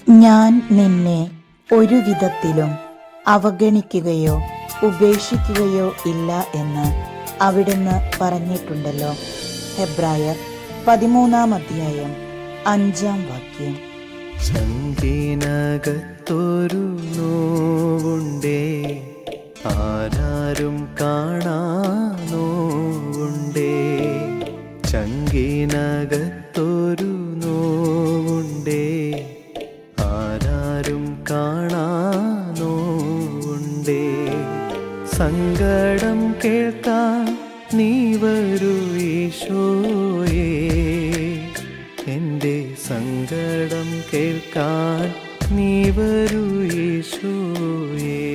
ഞാൻ നിന്നെ ഒരു വിധത്തിലും അവഗണിക്കുകയോ ഉപേക്ഷിക്കുകയോ ഇല്ല എന്ന് അവിടുന്ന് പറഞ്ഞിട്ടുണ്ടല്ലോ. ഹെബ്രായർ 13-ാം അധ്യായം 5-ാം വാക്യം. ചങ്കിനകത്തൊരു നോവുണ്ടേ, ആരാരും കാണാ നോവുണ്ടേ. ചങ്കിനകത്തൊരു നോവുണ്ടേ, ആരാരും കാണാ നോവുണ്ടേ. സങ്കടം കേൾക്കാൻ നീ വരൂ ഈശോയേ, എൻ്റെ സങ്കടം കേൾക്കാൻ നീ വരൂ ഈശോയേ.